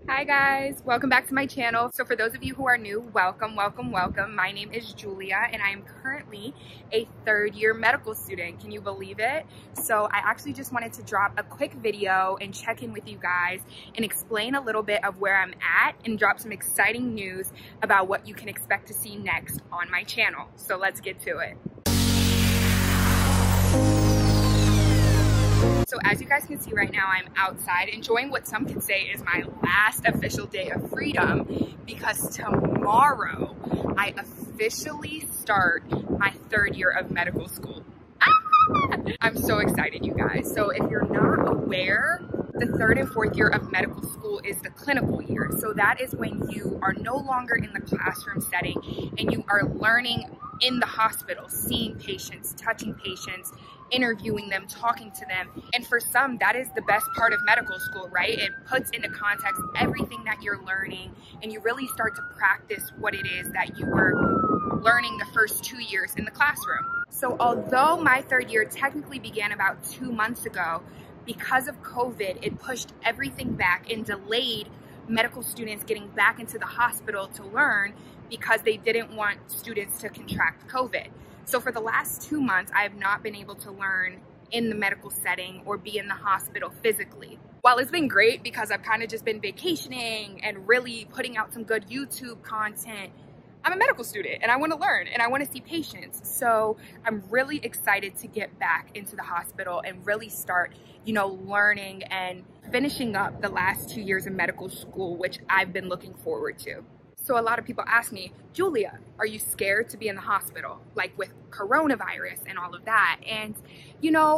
Hi guys, welcome back to my channel. So for those of you who are new, welcome. My name is Julia and I am currently a third-year medical student. Can you believe it? So I actually just wanted to drop a quick video and check in with you guys and explain a little bit of where I'm at and drop some exciting news about what you can expect to see next on my channel. So let's get to it. So as you guys can see right now, I'm outside enjoying what some could say is my last official day of freedom because tomorrow I officially start my third year of medical school. I'm so excited, you guys. So if you're not aware, the third and fourth year of medical school is the clinical year. So that is when you are no longer in the classroom setting and you are learning in the hospital, seeing patients, touching patients, interviewing them, talking to them. And for some, that is the best part of medical school, right? It puts into context everything that you're learning and you really start to practice what it is that you were learning the first 2 years in the classroom. So although my third year technically began about 2 months ago, because of COVID, it pushed everything back and delayed medical students getting back into the hospital to learn because they didn't want students to contract COVID. So for the last 2 months, I have not been able to learn in the medical setting or be in the hospital physically. While it's been great because I've kind of just been vacationing and really putting out some good YouTube content, I'm a medical student and I want to learn and I want to see patients. So I'm really excited to get back into the hospital and really start, learning and finishing up the last 2 years of medical school, which I've been looking forward to. So a lot of people ask me, Julia, are you scared to be in the hospital? Like with coronavirus and all of that. And,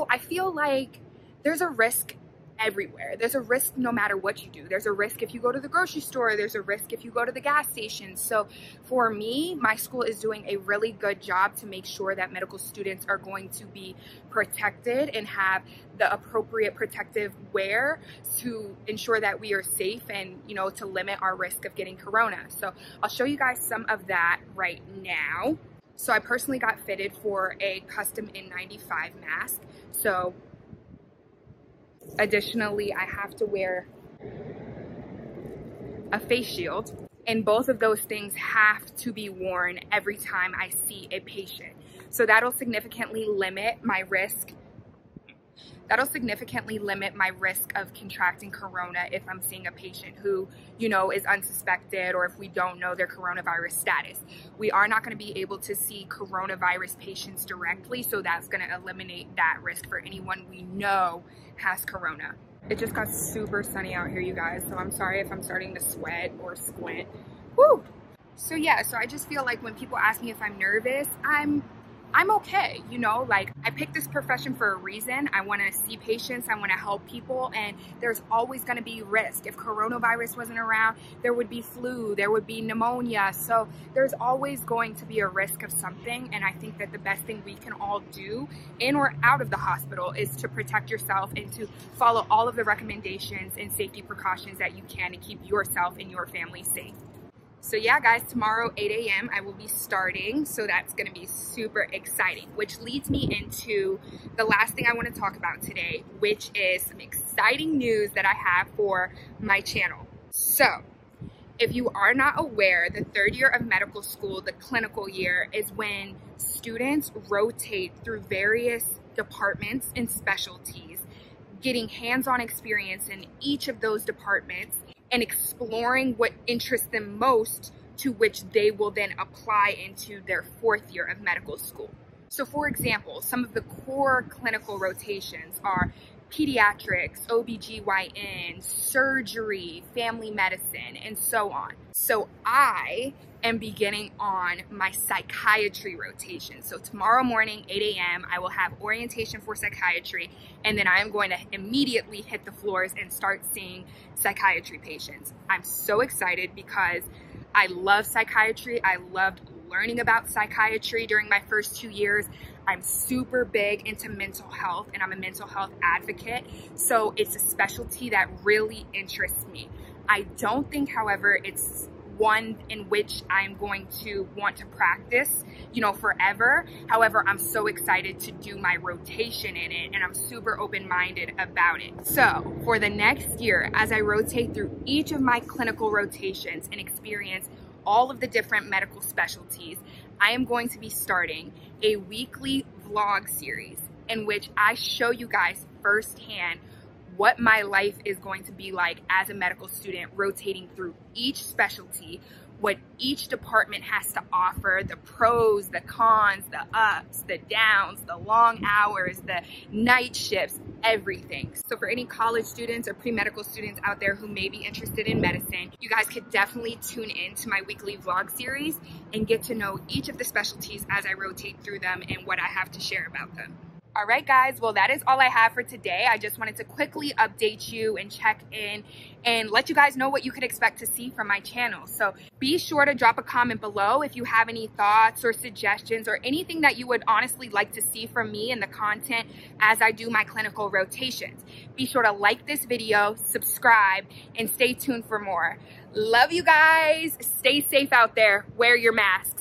I feel like there's a risk everywhere. There's a risk no matter what you do. There's a risk if you go to the grocery store. There's a risk if you go to the gas station. So for me, my school is doing a really good job to make sure that medical students are going to be protected and have the appropriate protective wear to ensure that we are safe and, to limit our risk of getting corona. So I'll show you guys some of that right now. So I personally got fitted for a custom N95 mask. So additionally, I have to wear a face shield, and both of those things have to be worn every time I see a patient. So that'll significantly limit my risk. That'll significantly limit my risk of contracting corona if I'm seeing a patient who, is unsuspected or if we don't know their coronavirus status. We are not going to be able to see coronavirus patients directly, so that's going to eliminate that risk for anyone we know has corona. It just got super sunny out here, you guys, so I'm sorry if I'm starting to sweat or squint. Woo! So yeah, so I just feel like when people ask me if I'm nervous, I'm okay, I picked this profession for a reason. I want to see patients, I want to help people, and there's always going to be risk. If coronavirus wasn't around, there would be flu, there would be pneumonia, so there's always going to be a risk of something, and I think that the best thing we can all do in or out of the hospital is to protect yourself and to follow all of the recommendations and safety precautions that you can to keep yourself and your family safe. So yeah, guys, tomorrow 8 a.m. I will be starting, so that's going to be super exciting, which leads me into the last thing I want to talk about today, which is some exciting news that I have for my channel. So if you are not aware, the third year of medical school, the clinical year, is when students rotate through various departments and specialties, getting hands-on experience in each of those departments and exploring what interests them most, to which they will then apply into their fourth year of medical school. So for example, some of the core clinical rotations are pediatrics, OBGYN, surgery, family medicine, and so on. So I am beginning on my psychiatry rotation. So tomorrow morning, 8 a.m., I will have orientation for psychiatry, and then I am going to immediately hit the floors and start seeing psychiatry patients. I'm so excited because I love psychiatry. I loved learning about psychiatry during my first 2 years. I'm super big into mental health and I'm a mental health advocate. So it's a specialty that really interests me. I don't think, however, it's one in which I'm going to want to practice, you know, forever. However, I'm so excited to do my rotation in it, and I'm super open-minded about it. So for the next year, as I rotate through each of my clinical rotations and experience all of the different medical specialties, I am going to be starting a weekly vlog series in which I show you guys firsthand what my life is going to be like as a medical student rotating through each specialty, what each department has to offer, the pros, the cons, the ups, the downs, the long hours, the night shifts, everything. So for any college students or pre-medical students out there who may be interested in medicine, you guys could definitely tune in to my weekly vlog series and get to know each of the specialties as I rotate through them and what I have to share about them. All right, guys, well, that is all I have for today. I just wanted to quickly update you and check in and let you guys know what you could expect to see from my channel. So be sure to drop a comment below if you have any thoughts or suggestions or anything that you would honestly like to see from me in the content as I do my clinical rotations. Be sure to like this video, subscribe, and stay tuned for more. Love you guys. Stay safe out there. Wear your mask.